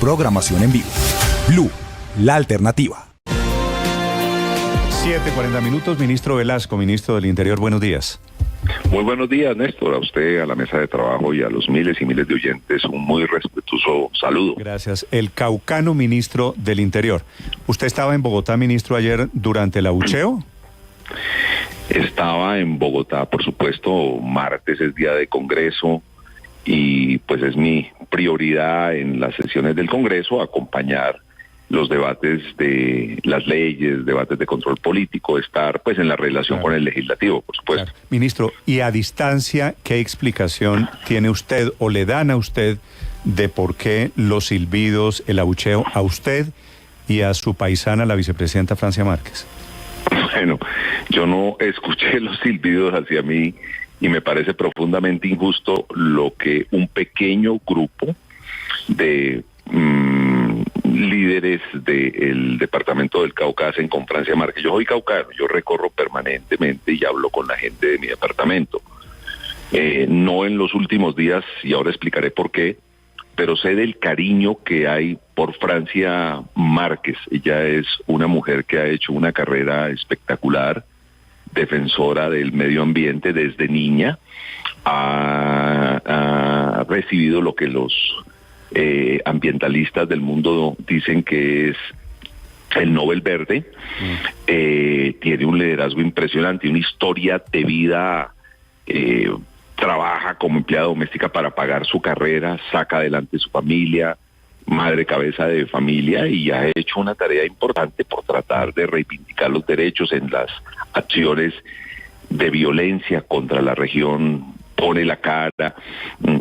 programación en vivo. Blue, la alternativa. 7:40, ministro Velasco, ministro del Interior, buenos días. Muy buenos días, Néstor, a usted, a la mesa de trabajo y a los miles y miles de oyentes, un muy respetuoso saludo. Gracias. El caucano ministro del Interior. ¿Usted estaba en Bogotá, ministro, ayer durante el abucheo? Estaba en Bogotá, por supuesto, martes es día de Congreso y pues es mi prioridad en las sesiones del Congreso acompañar los debates de las leyes, debates de control político, estar pues en la relación con el legislativo, por supuesto. Claro. Ministro, y a distancia, ¿qué explicación tiene usted o le dan a usted de por qué los silbidos, el abucheo a usted y a su paisana, la vicepresidenta Francia Márquez? Bueno, yo no escuché los silbidos hacia mí y me parece profundamente injusto lo que un pequeño grupo de líderes del departamento del Cauca hacen con Francia Márquez. Yo soy caucano, yo recorro permanentemente y hablo con la gente de mi departamento. No en los últimos días, y ahora explicaré por qué, pero sé del cariño que hay por Francia Márquez. Ella es una mujer que ha hecho una carrera espectacular, defensora del medio ambiente desde niña, ha recibido lo que los ambientalistas del mundo dicen que es el Nobel Verde. Tiene un liderazgo impresionante, una historia de vida, trabaja como empleada doméstica para pagar su carrera, saca adelante su familia, madre cabeza de familia, y ha hecho una tarea importante por tratar de reivindicar los derechos en las acciones de violencia contra la región. Pone la cara,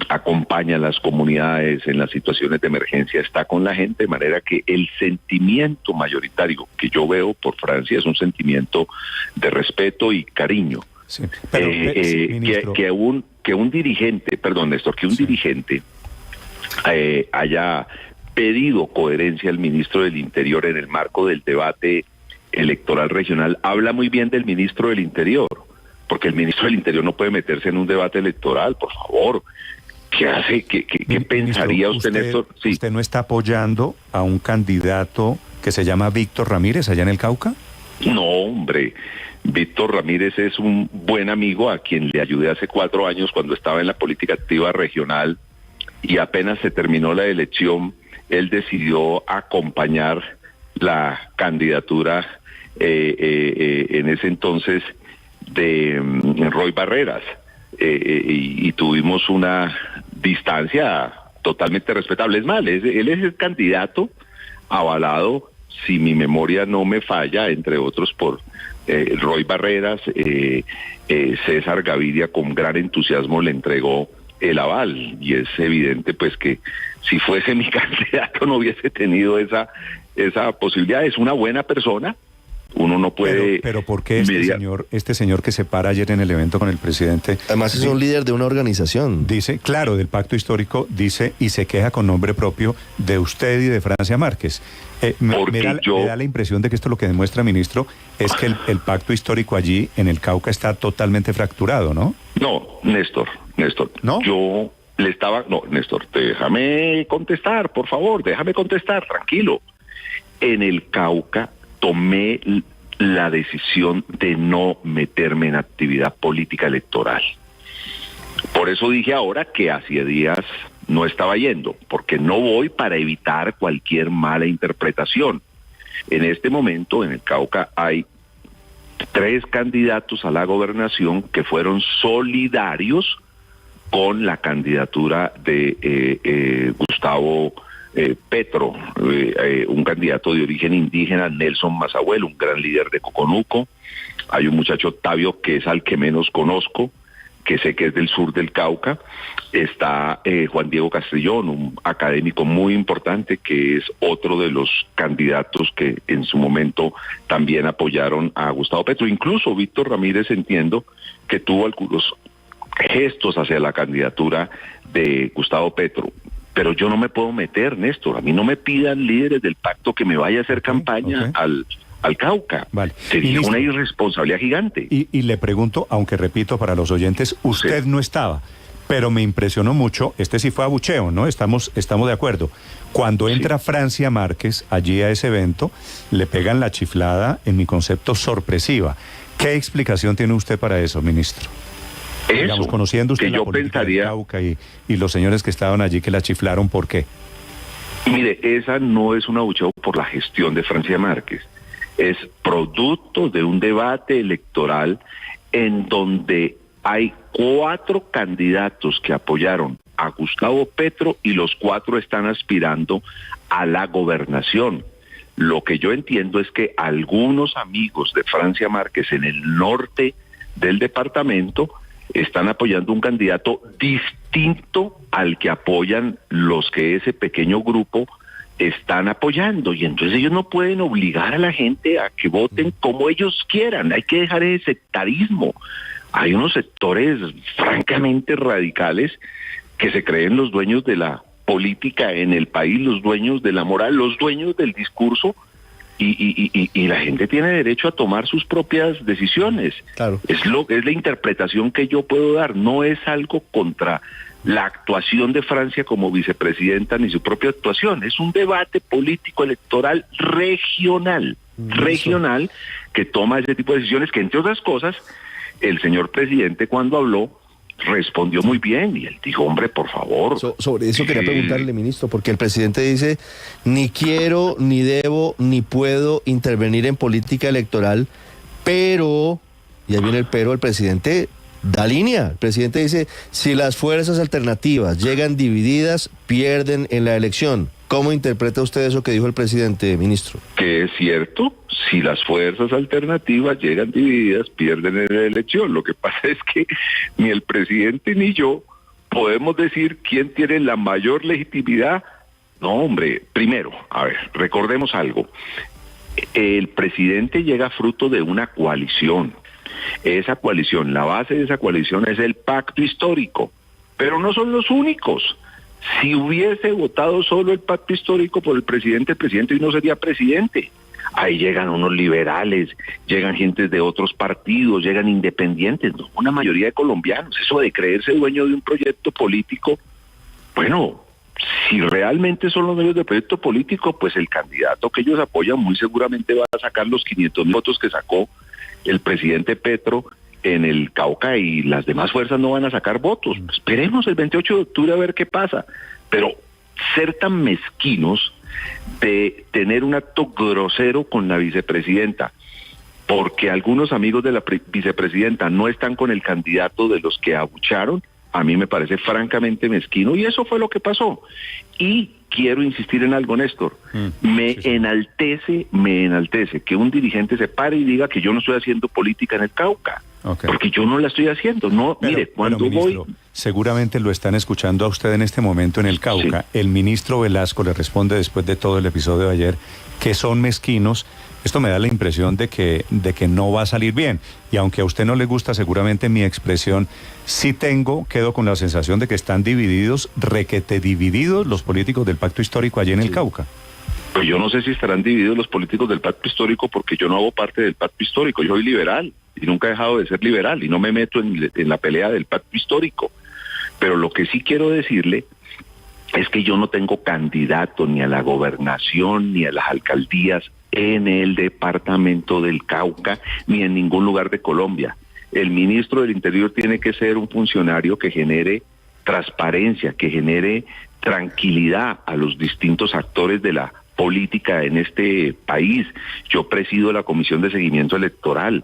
acompaña a las comunidades en las situaciones de emergencia, está con la gente, de manera que el sentimiento mayoritario que yo veo por Francia es un sentimiento de respeto y cariño. Sí, pero, que un dirigente, perdón, Néstor, que un dirigente haya pedido coherencia al ministro del Interior en el marco del debate electoral regional, habla muy bien del ministro del Interior. Porque el ministro del Interior no puede meterse en un debate electoral, por favor. ¿Qué hace? ¿Qué pensaría usted, Néstor? Sí. ¿Usted no está apoyando a un candidato que se llama Víctor Ramírez allá en el Cauca? No, hombre. Víctor Ramírez es un buen amigo a quien le ayudé hace 4 años cuando estaba en la política activa regional, y apenas se terminó la elección, él decidió acompañar la candidatura en ese entonces de Roy Barreras, y tuvimos una distancia totalmente respetable. Es más, él es el candidato avalado, si mi memoria no me falla, entre otros por Roy Barreras. César Gaviria con gran entusiasmo le entregó el aval, y es evidente pues que si fuese mi candidato no hubiese tenido esa posibilidad. Es una buena persona. Uno no puede... Pero ¿por qué este señor que se para ayer en el evento con el presidente? Además es un líder de una organización. Dice, claro, del pacto histórico, dice, y se queja con nombre propio de usted y de Francia Márquez. Me da la impresión de que esto lo que demuestra, ministro, es que el pacto histórico allí en el Cauca está totalmente fracturado, ¿no? No, Néstor. ¿No? Néstor, déjame contestar, por favor, déjame contestar, tranquilo. En el Cauca tomé la decisión de no meterme en actividad política electoral. Por eso dije ahora que hacía días no estaba yendo, porque no voy para evitar cualquier mala interpretación. En este momento en el Cauca hay 3 candidatos a la gobernación que fueron solidarios con la candidatura de Gustavo Petro, un candidato de origen indígena, Nelson Mazahuel, un gran líder de Coconuco. Hay un muchacho, Octavio, que es al que menos conozco, que sé que es del sur del Cauca. Está Juan Diego Castellón, un académico muy importante, que es otro de los candidatos que en su momento también apoyaron a Gustavo Petro. Incluso Víctor Ramírez, entiendo que tuvo algunos gestos hacia la candidatura de Gustavo Petro. Pero yo no me puedo meter, Néstor. A mí no me pidan líderes del pacto que me vaya a hacer campaña al Cauca. Vale. Sería una irresponsabilidad gigante. Y le pregunto, aunque repito para los oyentes, usted no estaba, Pero me impresionó mucho, este sí fue abucheo, ¿no? Estamos de acuerdo. Cuando entra Francia Márquez allí a ese evento, le pegan la chiflada, en mi concepto, sorpresiva. ¿Qué explicación tiene usted para eso, ministro? Eso, digamos, conociendo usted que la yo política pensaría... del Cauca y los señores que estaban allí que la chiflaron, ¿por qué? Mire, esa no es un abucheo por la gestión de Francia Márquez. Es producto de un debate electoral en donde hay 4 candidatos que apoyaron a Gustavo Petro y los 4 están aspirando a la gobernación. Lo que yo entiendo es que algunos amigos de Francia Márquez en el norte del departamento están apoyando un candidato distinto al que apoyan los que ese pequeño grupo están apoyando, y entonces ellos no pueden obligar a la gente a que voten como ellos quieran. Hay que dejar ese sectarismo. Hay unos sectores francamente radicales que se creen los dueños de la política en el país, los dueños de la moral, los dueños del discurso, y la gente tiene derecho a tomar sus propias decisiones. Claro. Es la interpretación que yo puedo dar, no es algo contra la actuación de Francia como vicepresidenta ni su propia actuación, es un debate político electoral regional que toma ese tipo de decisiones, que entre otras cosas el señor presidente cuando habló respondió muy bien y él dijo, hombre, por favor. Sobre eso quería preguntarle, ministro, porque el presidente dice, ni quiero, ni debo, ni puedo intervenir en política electoral, pero, y ahí viene el pero, el presidente da línea. El presidente dice, si las fuerzas alternativas llegan divididas, pierden en la elección. ¿Cómo interpreta usted eso que dijo el presidente, ministro? Que es cierto, si las fuerzas alternativas llegan divididas, pierden en la elección. Lo que pasa es que ni el presidente ni yo podemos decir quién tiene la mayor legitimidad. No, hombre, primero, a ver, recordemos algo. El presidente llega fruto de una coalición. Esa coalición, la base de esa coalición es el pacto histórico, pero no son los únicos. Si hubiese votado solo el pacto histórico por el presidente hoy no sería presidente. Ahí llegan unos liberales, llegan gentes de otros partidos, llegan independientes, ¿no? Una mayoría de colombianos. Eso de creerse dueño de un proyecto político, bueno, si realmente son los dueños del proyecto político, pues el candidato que ellos apoyan muy seguramente va a sacar los 500,000 votos que sacó el presidente Petro en el Cauca, y las demás fuerzas no van a sacar votos. Esperemos el 28 de octubre a ver qué pasa. Pero ser tan mezquinos de tener un acto grosero con la vicepresidenta, porque algunos amigos de la vicepresidenta no están con el candidato de los que abucharon, a mí me parece francamente mezquino, y eso fue lo que pasó. Y quiero insistir en algo, Néstor. Me enaltece que un dirigente se pare y diga que yo no estoy haciendo política en el Cauca. Okay. Porque yo no la estoy haciendo. No, mire, cuando ministro, voy... seguramente lo están escuchando a usted en este momento en el Cauca. Sí. El ministro Velasco le responde después de todo el episodio de ayer que son mezquinos. Esto me da la impresión de que no va a salir bien. Y aunque a usted no le gusta seguramente mi expresión, sí quedo con la sensación de que están divididos, requete divididos los políticos del pacto histórico allí en el Cauca. Pues yo no sé si estarán divididos los políticos del pacto histórico, porque yo no hago parte del pacto histórico. Yo soy liberal y nunca he dejado de ser liberal y no me meto en la pelea del pacto histórico. Pero lo que sí quiero decirle es que yo no tengo candidato ni a la gobernación ni a las alcaldías en el departamento del Cauca ni en ningún lugar de Colombia. El ministro del Interior tiene que ser un funcionario que genere transparencia, que genere tranquilidad a los distintos actores de la política en este país. Yo presido la Comisión de Seguimiento Electoral.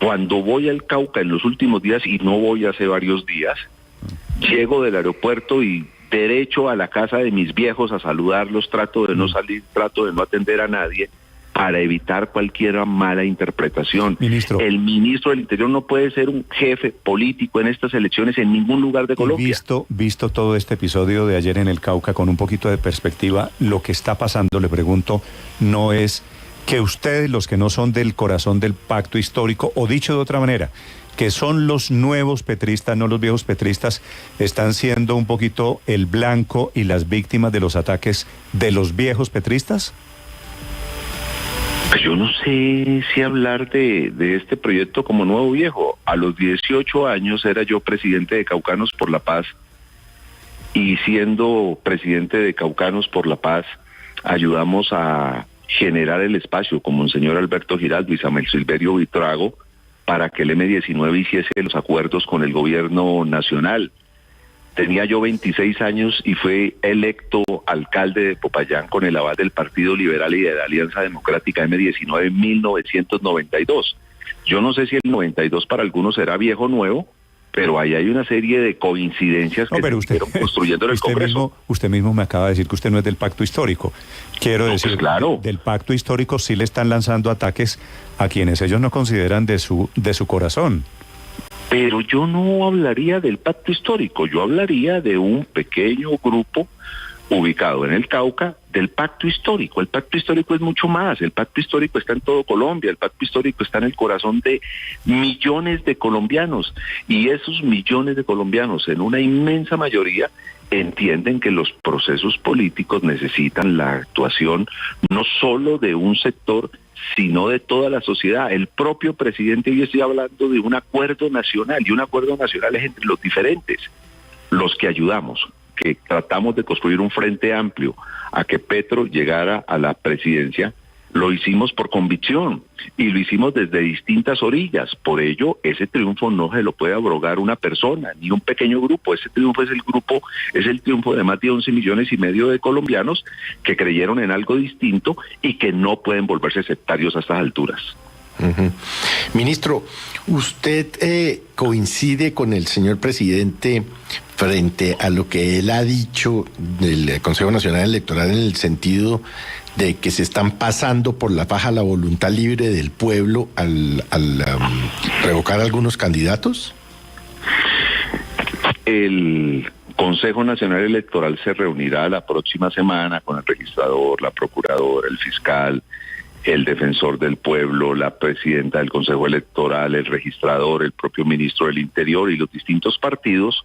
Cuando voy al Cauca en los últimos días, y no voy hace varios días, llego del aeropuerto y derecho a la casa de mis viejos a saludarlos, trato de no salir, trato de no atender a nadie para evitar cualquier mala interpretación. Ministro, el ministro del Interior no puede ser un jefe político en estas elecciones en ningún lugar de Colombia. Visto todo este episodio de ayer en el Cauca con un poquito de perspectiva, lo que está pasando, le pregunto, no es que ustedes, los que no son del corazón del pacto histórico, o dicho de otra manera, que son los nuevos petristas, no los viejos petristas, están siendo un poquito el blanco y las víctimas de los ataques de los viejos petristas? Yo no sé si hablar de este proyecto como nuevo o viejo. A los 18 años era yo presidente de Caucanos por la Paz, y siendo presidente de Caucanos por la Paz ayudamos a generar el espacio con Monseñor Alberto Giraldo y Samuel Silverio Buitrago para que el M-19 hiciese los acuerdos con el gobierno nacional. Tenía yo 26 años y fue electo alcalde de Popayán con el aval del Partido Liberal y de la Alianza Democrática M-19 en 1992. Yo no sé si el 92 para algunos será viejo o nuevo, pero ahí hay una serie de coincidencias que se fueron construyendo en el Congreso. Usted mismo me acaba de decir que usted no es del pacto histórico. Quiero decir, pues claro, del pacto histórico sí le están lanzando ataques a quienes ellos no consideran de su corazón. Pero yo no hablaría del pacto histórico, yo hablaría de un pequeño grupo ubicado en el Cauca del pacto histórico. El pacto histórico es mucho más, el pacto histórico está en todo Colombia, el pacto histórico está en el corazón de millones de colombianos, y esos millones de colombianos en una inmensa mayoría entienden que los procesos políticos necesitan la actuación no solo de un sector, sino de toda la sociedad. El propio presidente, yo estoy hablando de un acuerdo nacional, y un acuerdo nacional es entre los diferentes, los que ayudamos, que tratamos de construir un frente amplio a que Petro llegara a la presidencia. Lo hicimos por convicción y lo hicimos desde distintas orillas. Por ello, ese triunfo no se lo puede abrogar una persona ni un pequeño grupo. Ese triunfo es el triunfo de más de 11 millones y medio de colombianos que creyeron en algo distinto y que no pueden volverse sectarios a estas alturas. Uh-huh. Ministro, ¿usted coincide con el señor presidente frente a lo que él ha dicho del Consejo Nacional Electoral en el sentido de que se están pasando por la faja la voluntad libre del pueblo al revocar algunos candidatos? El Consejo Nacional Electoral se reunirá la próxima semana con el registrador, la procuradora, el fiscal, el defensor del pueblo, la presidenta del Consejo Electoral, el registrador, el propio ministro del Interior y los distintos partidos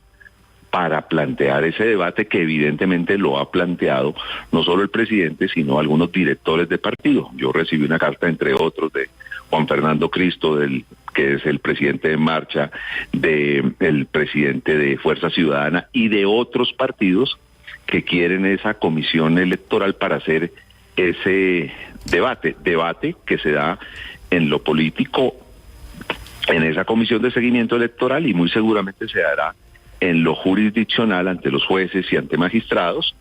para plantear ese debate que evidentemente lo ha planteado no solo el presidente, sino algunos directores de partido. Yo recibí una carta, entre otros, de Juan Fernando Cristo, que es el presidente de Marcha, del presidente de Fuerza Ciudadana y de otros partidos que quieren esa comisión electoral para hacer ese debate que se da en lo político, en esa comisión de seguimiento electoral, y muy seguramente se dará en lo jurisdiccional ante los jueces y ante magistrados,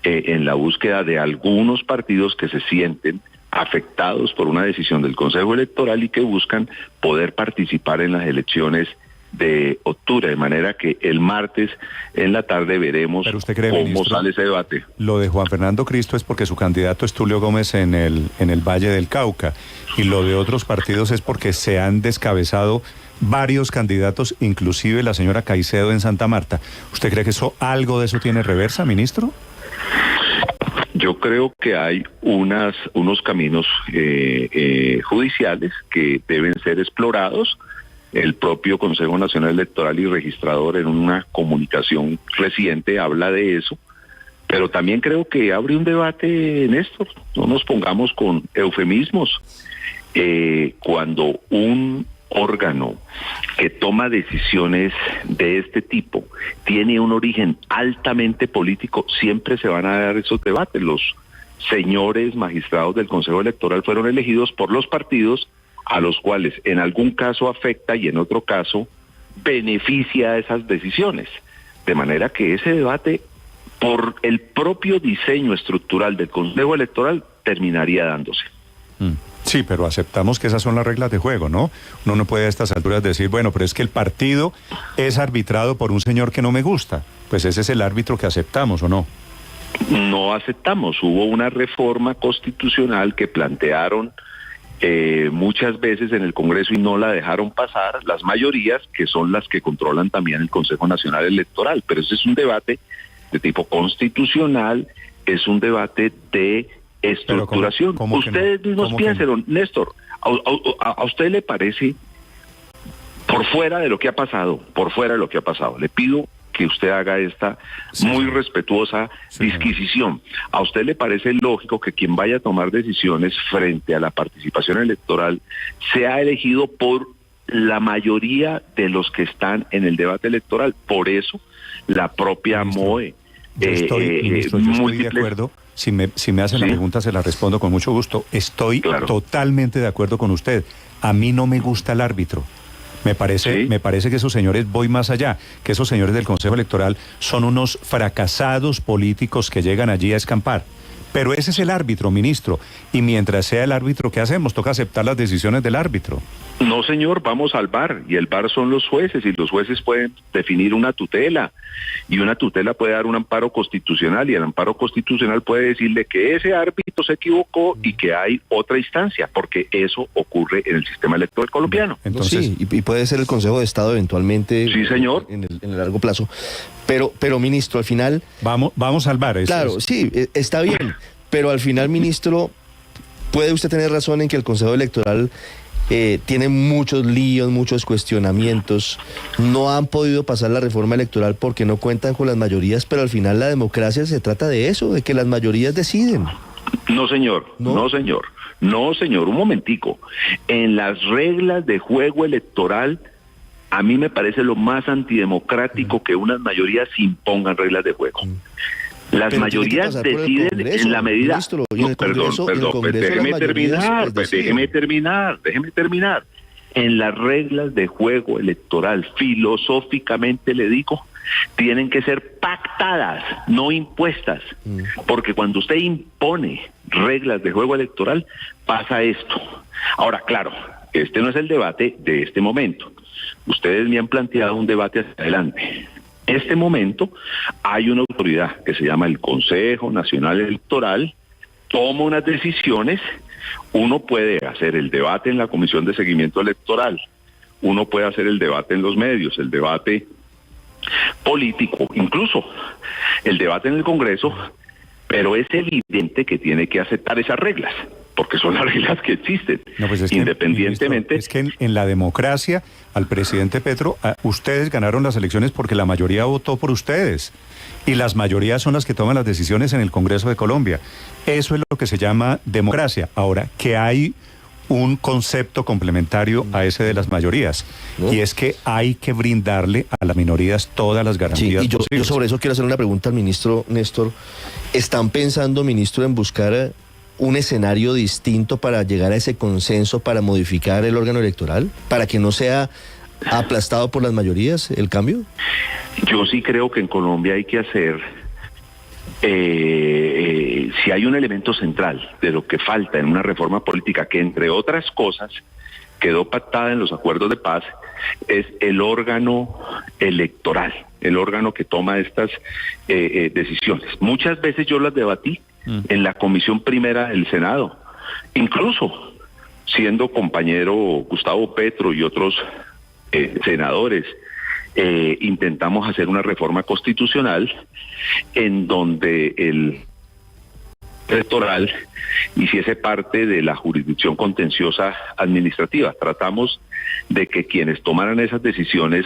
en la búsqueda de algunos partidos que se sienten afectados por una decisión del Consejo Electoral y que buscan poder participar en las elecciones de octubre, de manera que el martes en la tarde veremos cómo ministro, sale ese debate. Lo de Juan Fernando Cristo es porque su candidato es Tulio Gómez en el Valle del Cauca, y lo de otros partidos es porque se han descabezado varios candidatos, inclusive la señora Caicedo en Santa Marta. ¿Usted cree que algo de eso tiene reversa, ministro? Yo creo que hay unos caminos judiciales que deben ser explorados. El propio Consejo Nacional Electoral y Registrador en una comunicación reciente habla de eso, pero también creo que abre un debate, Néstor, no nos pongamos con eufemismos. Cuando un órgano que toma decisiones de este tipo tiene un origen altamente político, siempre se van a dar esos debates. Los señores magistrados del Consejo Electoral fueron elegidos por los partidos a los cuales en algún caso afecta y en otro caso beneficia esas decisiones. De manera que ese debate, por el propio diseño estructural del Consejo Electoral, terminaría dándose. Sí, pero aceptamos que esas son las reglas de juego, ¿no? Uno no puede a estas alturas decir, bueno, pero es que el partido es arbitrado por un señor que no me gusta. Pues ese es el árbitro que aceptamos, ¿o no? No aceptamos. Hubo una reforma constitucional que plantearon muchas veces en el Congreso y no la dejaron pasar las mayorías, que son las que controlan también el Consejo Nacional Electoral. Pero ese es un debate de tipo constitucional, es un debate de estructuración. ¿Cómo ustedes mismos piensen, Néstor, ¿a usted le parece, por fuera de lo que ha pasado, le pido que usted haga esta muy respetuosa disquisición. ¿A usted le parece lógico que quien vaya a tomar decisiones frente a la participación electoral sea elegido por la mayoría de los que están en el debate electoral? Por eso la propia MOE... Yo estoy de acuerdo. Si me hacen la pregunta, se la respondo con mucho gusto. Estoy totalmente de acuerdo con usted. A mí no me gusta el árbitro. Me parece que esos señores, voy más allá, que esos señores del Consejo Electoral son unos fracasados políticos que llegan allí a escampar. Pero ese es el árbitro, ministro. Y mientras sea el árbitro, ¿qué hacemos? Toca aceptar las decisiones del árbitro. No, señor, vamos al VAR. Y el VAR son los jueces. Y los jueces pueden definir una tutela. Y una tutela puede dar un amparo constitucional. Y el amparo constitucional puede decirle que ese árbitro se equivocó y que hay otra instancia. Porque eso ocurre en el sistema electoral colombiano. Entonces, sí, y puede ser el Consejo de Estado eventualmente. Sí, señor. En el largo plazo. Pero ministro, al final... Vamos al VAR. Claro, sí, está bien. Pero al final, ministro, puede usted tener razón en que el Consejo Electoral tiene muchos líos, muchos cuestionamientos. No han podido pasar la reforma electoral porque no cuentan con las mayorías, pero al final la democracia se trata de eso, de que las mayorías deciden. No, señor. No, señor. No, señor. Un momentico. En las reglas de juego electoral... A mí me parece lo más antidemocrático que unas mayorías impongan reglas de juego. Las mayorías deciden en la medida... Déjeme terminar. En las reglas de juego electoral, filosóficamente le digo, tienen que ser pactadas, no impuestas. Porque cuando usted impone reglas de juego electoral, pasa esto. Ahora, claro, este no es el debate de este momento. Ustedes me han planteado un debate hacia adelante. En este momento hay una autoridad que se llama el Consejo Nacional Electoral, toma unas decisiones. Uno puede hacer el debate en la Comisión de Seguimiento Electoral, uno puede hacer el debate en los medios, el debate político, incluso el debate en el Congreso, pero es evidente que tiene que aceptar esas reglas, porque son las reglas que existen, independientemente... Es que en la democracia, al presidente Petro, ustedes ganaron las elecciones porque la mayoría votó por ustedes, y las mayorías son las que toman las decisiones en el Congreso de Colombia. Eso es lo que se llama democracia. Ahora, que hay un concepto complementario a ese de las mayorías, y es que hay que brindarle a las minorías todas las garantías posibles. Yo sobre eso quiero hacer una pregunta al ministro Néstor. ¿Están pensando, ministro, en buscar un escenario distinto para llegar a ese consenso, para modificar el órgano electoral, para que no sea aplastado por las mayorías el cambio? Yo sí creo que en Colombia hay que hacer, si hay un elemento central de lo que falta en una reforma política que, entre otras cosas, quedó pactada en los acuerdos de paz, es el órgano electoral, el órgano que toma estas decisiones. Muchas veces yo las debatí en la Comisión Primera del Senado, incluso siendo compañero Gustavo Petro y otros senadores, intentamos hacer una reforma constitucional en donde el electoral hiciese parte de la jurisdicción contenciosa administrativa. Tratamos de que quienes tomaran esas decisiones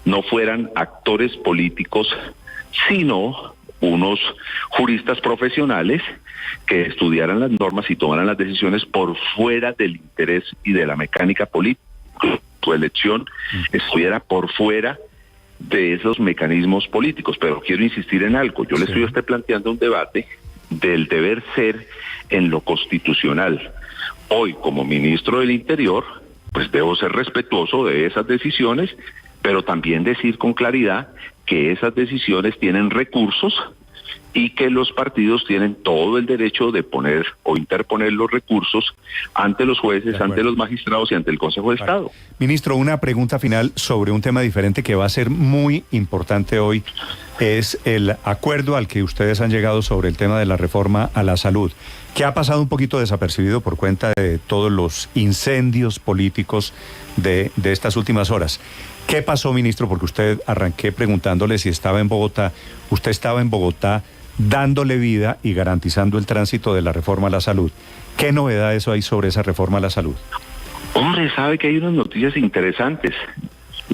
no fueran actores políticos, sino unos juristas profesionales que estudiaran las normas y tomaran las decisiones por fuera del interés y de la mecánica política. Su elección estuviera por fuera de esos mecanismos políticos. Pero quiero insistir en algo. Yo le estoy a usted planteando un debate del deber ser en lo constitucional. Hoy, como ministro del Interior, pues debo ser respetuoso de esas decisiones, pero también decir con claridad que esas decisiones tienen recursos y que los partidos tienen todo el derecho de poner o interponer los recursos ante los jueces, ante los magistrados y ante el Consejo de Estado. Ministro, una pregunta final sobre un tema diferente que va a ser muy importante hoy, es el acuerdo al que ustedes han llegado sobre el tema de la reforma a la salud, que ha pasado un poquito desapercibido por cuenta de todos los incendios políticos de estas últimas horas. ¿Qué pasó, ministro? Porque usted, arranqué preguntándole si estaba en Bogotá. Usted estaba en Bogotá dándole vida y garantizando el tránsito de la reforma a la salud. ¿Qué novedades hay sobre esa reforma a la salud? Hombre, sabe que hay unas noticias interesantes.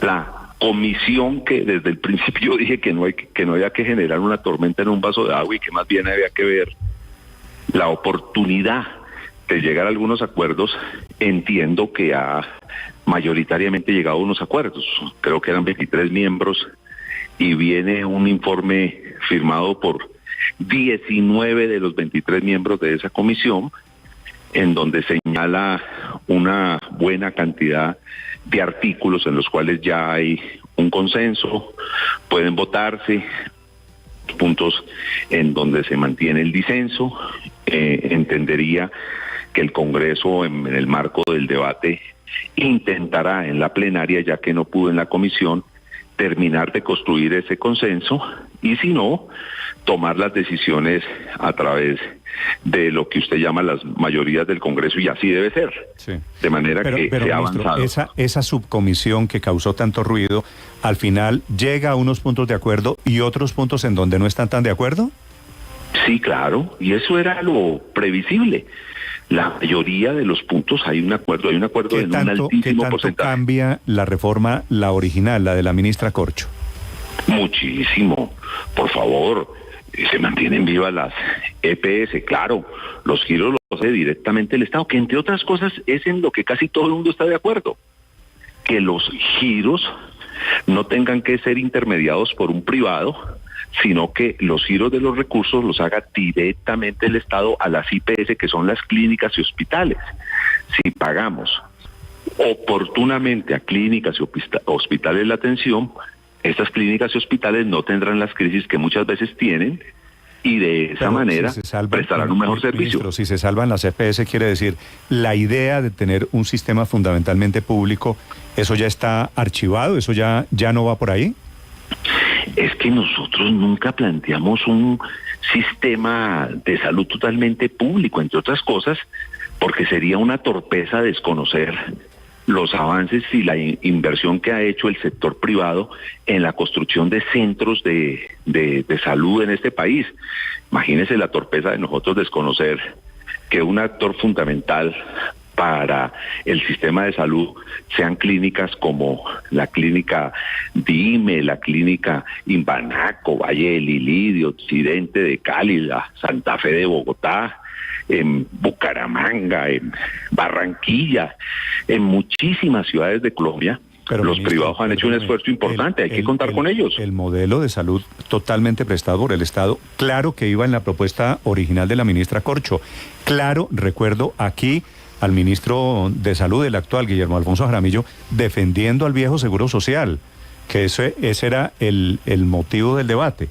La comisión que desde el principio dije que no había que generar una tormenta en un vaso de agua y que más bien había que ver la oportunidad de llegar a algunos acuerdos. Entiendo que ha mayoritariamente llegado a unos acuerdos, creo que eran 23 miembros y viene un informe firmado por 19 de los 23 miembros de esa comisión, en donde señala una buena cantidad de artículos en los cuales ya hay un consenso, pueden votarse, puntos en donde se mantiene el disenso. Entendería que el Congreso, en el marco del debate, intentará en la plenaria, ya que no pudo en la comisión, terminar de construir ese consenso y, si no, tomar las decisiones a través de lo que usted llama las mayorías del Congreso, y así debe ser. Sí. De manera que se ha avanzado. Esa subcomisión que causó tanto ruido, al final llega a unos puntos de acuerdo y otros puntos en donde no están tan de acuerdo. Sí, claro, y eso era lo previsible. La mayoría de los puntos hay un acuerdo en un altísimo porcentaje. ¿Qué tanto cambia la reforma, la original, la de la ministra Corcho? Muchísimo, por favor. Se mantienen vivas las EPS, claro, los giros los hace directamente el Estado, que entre otras cosas es en lo que casi todo el mundo está de acuerdo, que los giros no tengan que ser intermediados por un privado, sino que los giros de los recursos los haga directamente el Estado a las IPS, que son las clínicas y hospitales. Si pagamos oportunamente a clínicas y hospitales la atención, estas clínicas y hospitales no tendrán las crisis que muchas veces tienen y de esa manera prestarán un mejor servicio. Ministro, si se salvan las EPS, quiere decir, la idea de tener un sistema fundamentalmente público, ¿eso ya está archivado? ¿Eso ya no va por ahí? Es que nosotros nunca planteamos un sistema de salud totalmente público, entre otras cosas, porque sería una torpeza desconocer los avances y la inversión que ha hecho el sector privado en la construcción de centros de salud en este país. Imagínense la torpeza de nosotros desconocer que un actor fundamental para el sistema de salud sean clínicas como la clínica Dime, la clínica Imbanaco, Valle del Lilidio, Occidente de Cali, la Santa Fe de Bogotá, en Bucaramanga, en Barranquilla, en muchísimas ciudades de Colombia. Pero, los privados han hecho un esfuerzo importante, hay que contar con ellos. El modelo de salud totalmente prestado por el Estado, claro que iba en la propuesta original de la ministra Corcho. Claro, recuerdo aquí al ministro de Salud, el actual, Guillermo Alfonso Jaramillo, defendiendo al viejo Seguro Social, que ese era el motivo del debate.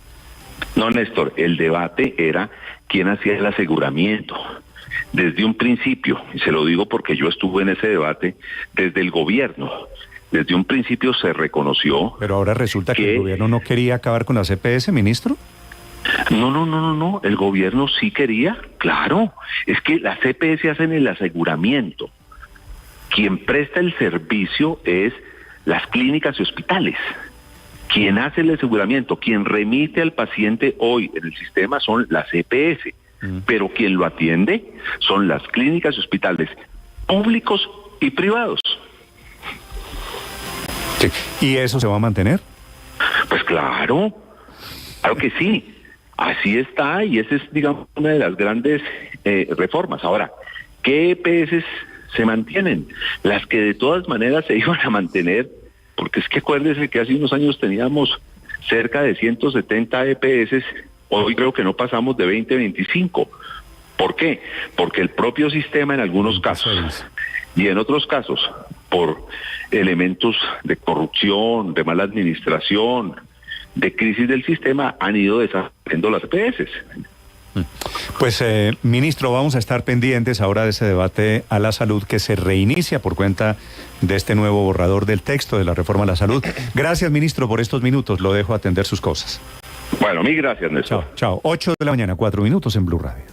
No, Néstor, el debate era quién hacía el aseguramiento. Desde un principio, y se lo digo porque yo estuve en ese debate, desde el gobierno, desde un principio se reconoció... Pero ahora resulta que el gobierno no quería acabar con la EPS, ministro. No, el gobierno sí quería, claro, es que las EPS hacen el aseguramiento. Quien presta el servicio es las clínicas y hospitales. Quien hace el aseguramiento, quien remite al paciente hoy en el sistema son las EPS, pero quien lo atiende son las clínicas y hospitales públicos y privados. Sí. ¿Y eso se va a mantener? Pues claro que sí. Así está, y esa es, digamos, una de las grandes reformas. Ahora, ¿qué EPS se mantienen? Las que de todas maneras se iban a mantener, porque es que acuérdese que hace unos años teníamos cerca de 170 EPS, hoy creo que no pasamos de 20, 25. ¿Por qué? Porque el propio sistema en algunos casos, y en otros casos, por elementos de corrupción, de mala administración, de crisis del sistema, han ido desapareciendo las EPS. Pues, ministro, vamos a estar pendientes ahora de ese debate a la salud que se reinicia por cuenta de este nuevo borrador del texto de la reforma a la salud. Gracias, ministro, por estos minutos. Lo dejo atender sus cosas. Bueno, mil gracias, Néstor. Chao. 8 de la mañana, 4 minutos en Blue Radio.